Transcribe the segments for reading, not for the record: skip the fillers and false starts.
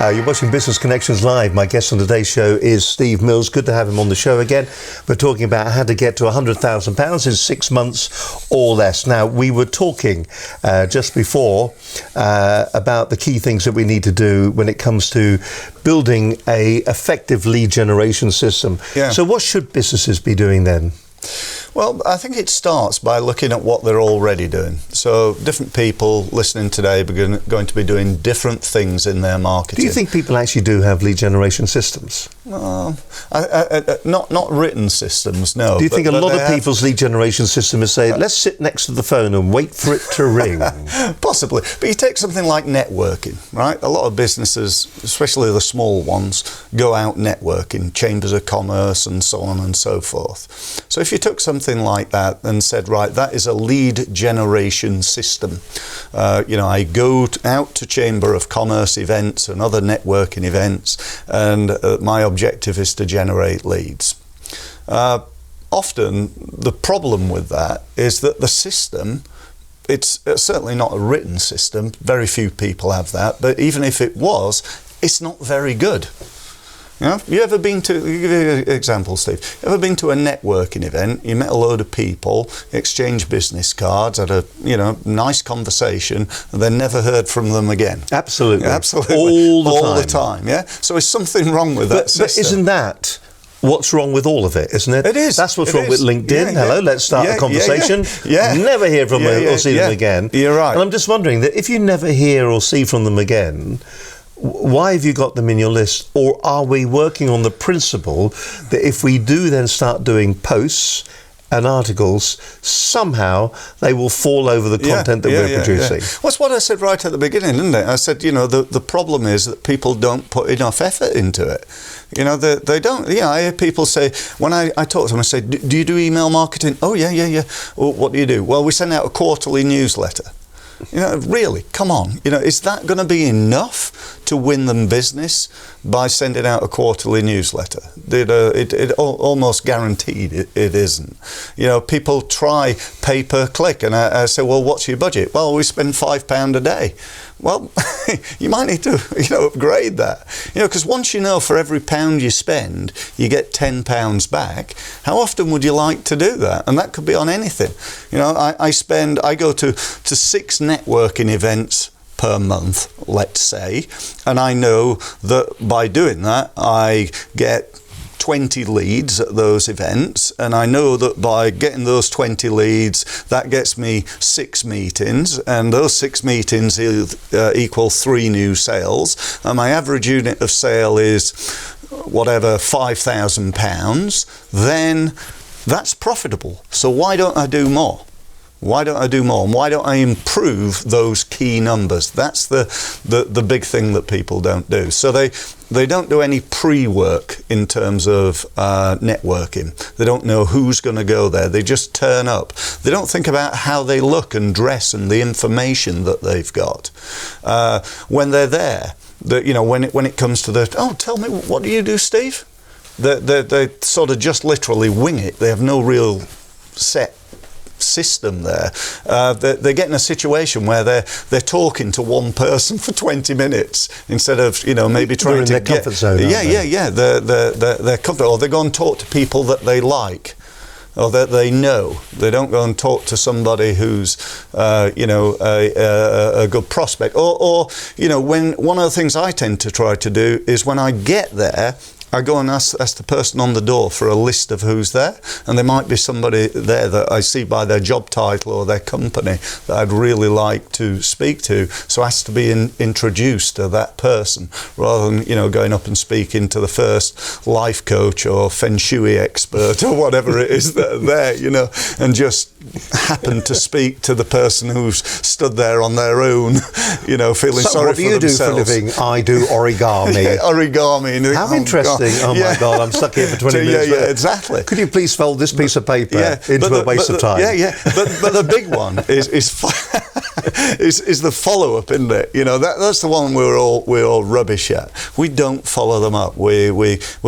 You're watching Business Connections Live. My guest on today's show is Steve Mills. Good to have him on the show again. We're talking about how to get to £100,000 in 6 months or less. Now, we were talking just before about the key things that we need to do when it comes to building a effective lead generation system. Yeah. So what should businesses be doing then? Well, I think it starts by looking at what they're already doing. So different people listening today are going to be doing different things in their marketing. Do you think people actually do have lead generation systems? Not written systems, no. Do you think a lot of people's lead generation system is saying, let's sit next to the phone and wait for it to ring? Possibly. But you take something like networking, right? A lot of businesses, especially the small ones, go out networking, chambers of commerce and so on and so forth. So if you took something like that and said, right, that is a lead generation system. I go out to Chamber of Commerce events and other networking events, and my objective is to generate leads. Often the problem with that is that the system, it's certainly not a written system, very few people have that, but even if it was, it's not very good. You ever been to, I'll give you an example, Steve, ever been to a networking event, you met a load of people, exchanged business cards, had a nice conversation, and then never heard from them again? Absolutely. Absolutely. All the time, yeah? So is something wrong with that system? But isn't that what's wrong with all of it, isn't it? It is. That's what's wrong with LinkedIn. Hello, let's start a conversation. Never hear from them or see them again. You're right. And I'm just wondering that if you never hear or see from them again, why have you got them in your list? Or are we working on the principle that if we do then start doing posts and articles, somehow they will fall over the content that we're producing? Well, that's what I said right at the beginning, isn't it? I said, the problem is that people don't put enough effort into it. They don't. I hear people say, when I talk to them, I say, do you do email marketing? Oh, yeah. Well, what do you do? Well, we send out a quarterly newsletter. Really, come on. Is that going to be enough to win them business by sending out a quarterly newsletter? It almost guaranteed it isn't. People try pay-per-click, and I say, well, what's your budget? Well, we spend £5 a day. Well, you might need to, upgrade that. Because once for every £1 you spend, you get £10 back. How often would you like to do that? And that could be on anything. I go to 6 networking events per month, let's say, and I know that by doing that, I get 20 leads at those events, and I know that by getting those 20 leads, that gets me 6 meetings, and those 6 meetings equal 3 new sales, and my average unit of sale is whatever, £5,000, then that's profitable. So why don't I do more? Why don't I do more? And why don't I improve those key numbers? That's the big thing that people don't do. So they don't do any pre-work in terms of networking. They don't know who's going to go there. They just turn up. They don't think about how they look and dress and the information that they've got. When they're there, when it comes to tell me, what do you do, Steve? They sort of just literally wing it. They have no real set system there. They get in a situation where they're talking to one person for 20 minutes instead of maybe trying to get comfort zone. They're comfortable, or they go and talk to people that they like or that they know. They don't go and talk to somebody who's a good prospect, or when one of the things I tend to try to do is when I get there, I go and ask the person on the door for a list of who's there, and there might be somebody there that I see by their job title or their company that I'd really like to speak to, so I have to be introduced to that person rather than going up and speaking to the first life coach or feng shui expert or whatever it is that are there, and just happen to speak to the person who's stood there on their own, feeling sorry for themselves. What do you do for a living? I do origami. Origami. How interesting. Oh my God, I'm stuck here for 20 minutes. Yeah, exactly. Could you please fold this piece of paper into a waste of time? But the big one is is the follow-up, isn't it? You know, that's the one we're all rubbish at. We don't follow them up. We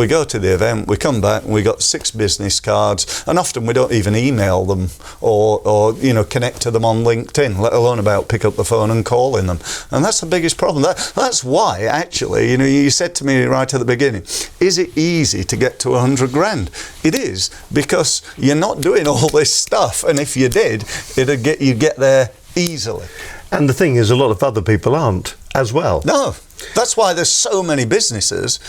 go to the event, we come back, and we got 6 business cards, and often we don't even email them or you know, connect to them on LinkedIn, let alone about pick up the phone and calling them. And that's the biggest problem. That's why, actually, you know, you said to me right at the beginning, is it easy to get to 100 grand? It is, because you're not doing all this stuff, and if you did, you'd get there easily. And the thing is, a lot of other people aren't as well. No, that's why there's so many businesses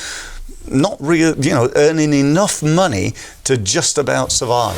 not earning enough money to just about survive.